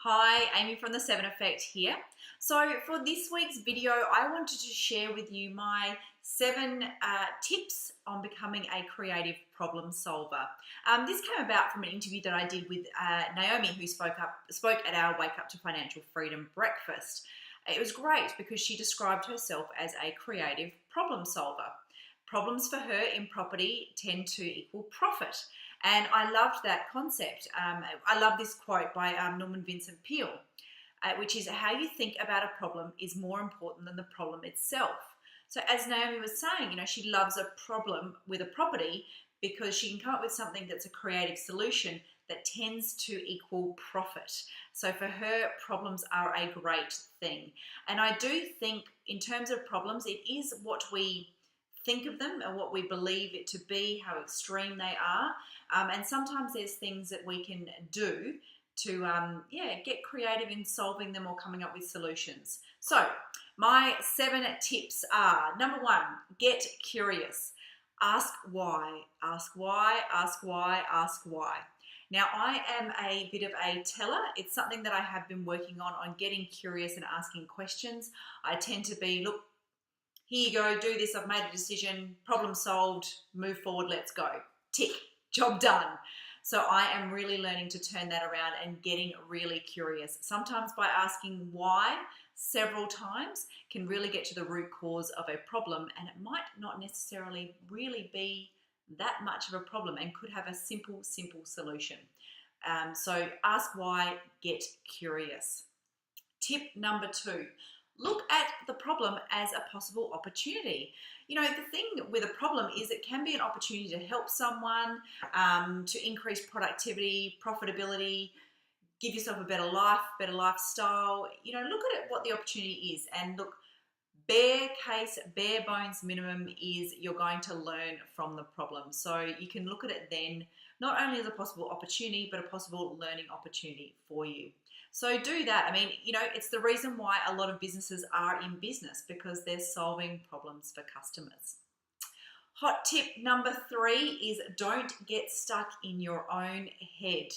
Hi, Amy from The 7 Effect here. So for this week's video, I wanted to share with you my 7 tips on becoming a creative problem solver. This came about from an interview that I did with Naomi, who spoke at our Wake Up to Financial Freedom breakfast. It was great because she described herself as a creative problem solver. Problems for her in property tend to equal profit. And I loved that concept. I love this quote by Norman Vincent Peale, which is how you think about a problem is more important than the problem itself. So as Naomi was saying, she loves a problem with a property because she can come up with something that's a creative solution that tends to equal profit. So for her, problems are a great thing. And I do think in terms of problems, it is what we think of them and what we believe it to be, how extreme they are. And sometimes there's things that we can do to get creative in solving them or coming up with solutions. So my 7 tips are: number 1, get curious. Ask why, ask why, ask why, ask why. Now, I am a bit of a teller. It's something that I have been working on getting curious and asking questions. I tend to be, look, here you go, do this, I've made a decision, problem solved, move forward, let's go. Tick, job done. So I am really learning to turn that around and getting really curious. Sometimes by asking why several times can really get to the root cause of a problem, and it might not necessarily really be that much of a problem and could have a simple solution. So ask why, get curious. Tip number 2. Look at the problem as a possible opportunity. The thing with a problem is it can be an opportunity to help someone, to increase productivity, profitability, give yourself a better life, better lifestyle. Look at it, what the opportunity is, and look, bare case, bare bones minimum is you're going to learn from the problem. So you can look at it then not only as a possible opportunity, but a possible learning opportunity for you. So do that. It's the reason why a lot of businesses are in business, because they're solving problems for customers. Hot tip number 3 is don't get stuck in your own head.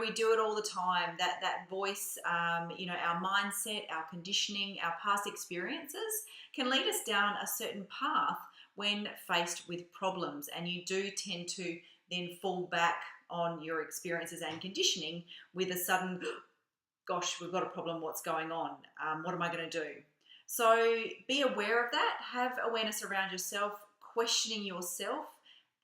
We do it all the time, that voice, our mindset, our conditioning, our past experiences can lead us down a certain path when faced with problems, and you do tend to then fall back on your experiences and conditioning with a sudden, gosh, we've got a problem, what's going on? What am I going to do? So be aware of that, have awareness around yourself, questioning yourself.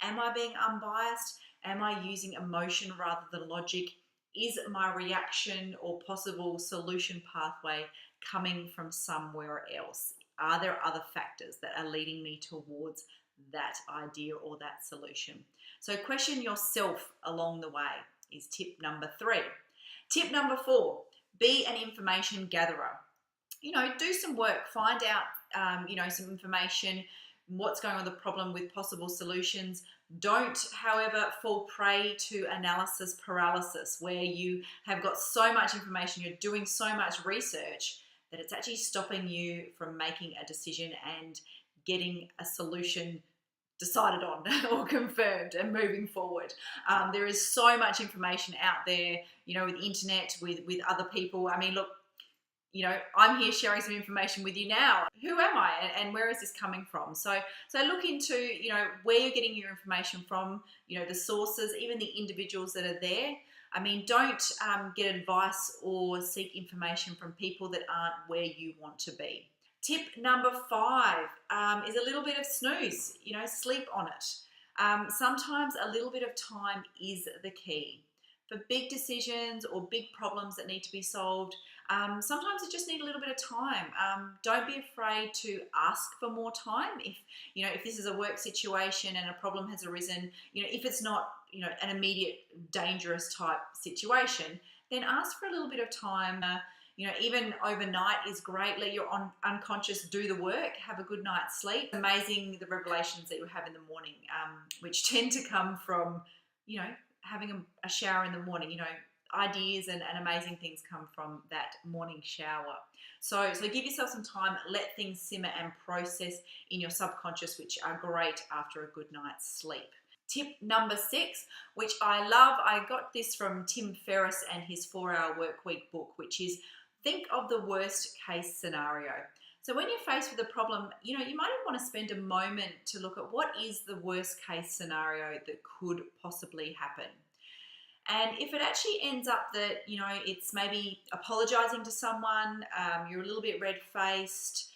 Am I being unbiased? Am I using emotion rather than logic? Is my reaction or possible solution pathway coming from somewhere else? Are there other factors that are leading me towards that idea or that solution? So question yourself along the way is tip number 3. Tip number 4, be an information gatherer. Do some work, find out, some information, what's going on with the problem with possible solutions. Don't, however, fall prey to analysis paralysis, where you have got so much information, you're doing so much research that it's actually stopping you from making a decision and getting a solution decided on or confirmed and moving forward. There is so much information out there, with the internet, with other people. Look, I'm here sharing some information with you now. Who am I and where is this coming from? So look into, where you're getting your information from, the sources, even the individuals that are there. Don't get advice or seek information from people that aren't where you want to be. Tip number 5 is a little bit of snooze, sleep on it. Sometimes a little bit of time is the key. For big decisions or big problems that need to be solved, sometimes you just need a little bit of time. Don't be afraid to ask for more time. If this is a work situation and a problem has arisen, if it's not, an immediate dangerous type situation, then ask for a little bit of time. Even overnight is great. Let your unconscious do the work. Have a good night's sleep. Amazing the revelations that you have in the morning, which tend to come from, having a shower in the morning. Ideas and amazing things come from that morning shower. So give yourself some time. Let things simmer and process in your subconscious, which are great after a good night's sleep. Tip number 6, which I love, I got this from Tim Ferriss and his 4-Hour Workweek book, which is think of the worst case scenario. So when you're faced with a problem, you might want to spend a moment to look at what is the worst case scenario that could possibly happen. And if it actually ends up that, it's maybe apologizing to someone, you're a little bit red-faced,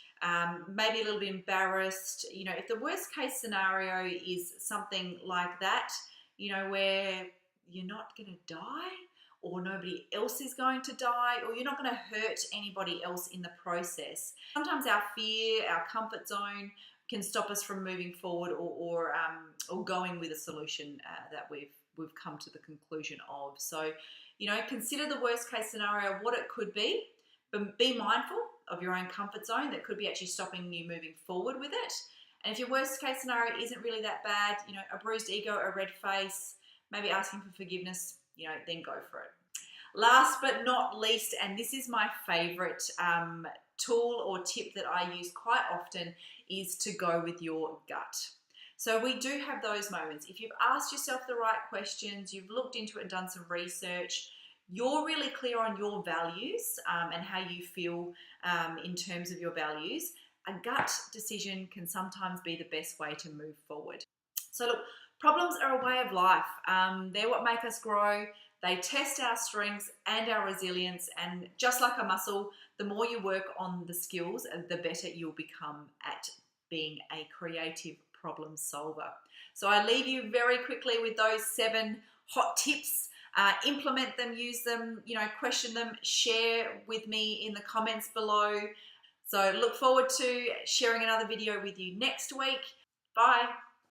maybe a little bit embarrassed, if the worst case scenario is something like that, where you're not going to die, or nobody else is going to die, or you're not going to hurt anybody else in the process. Sometimes our fear, our comfort zone can stop us from moving forward or going with a solution that we've come to the conclusion of. So, consider the worst case scenario, what it could be, but be mindful of your own comfort zone that could be actually stopping you moving forward with it. And if your worst case scenario isn't really that bad, a bruised ego, a red face, maybe asking for forgiveness, then go for it. Last but not least, and this is my favorite tool or tip that I use quite often, is to go with your gut. So we do have those moments. If you've asked yourself the right questions, you've looked into it and done some research, you're really clear on your values and how you feel in terms of your values, a gut decision can sometimes be the best way to move forward. So look, problems are a way of life. They're what make us grow. They test our strengths and our resilience, and just like a muscle, the more you work on the skills, the better you'll become at being a creative problem solver. So I leave you very quickly with those 7 hot tips. Implement them, use them, question them, share with me in the comments below. So look forward to sharing another video with you next week. Bye.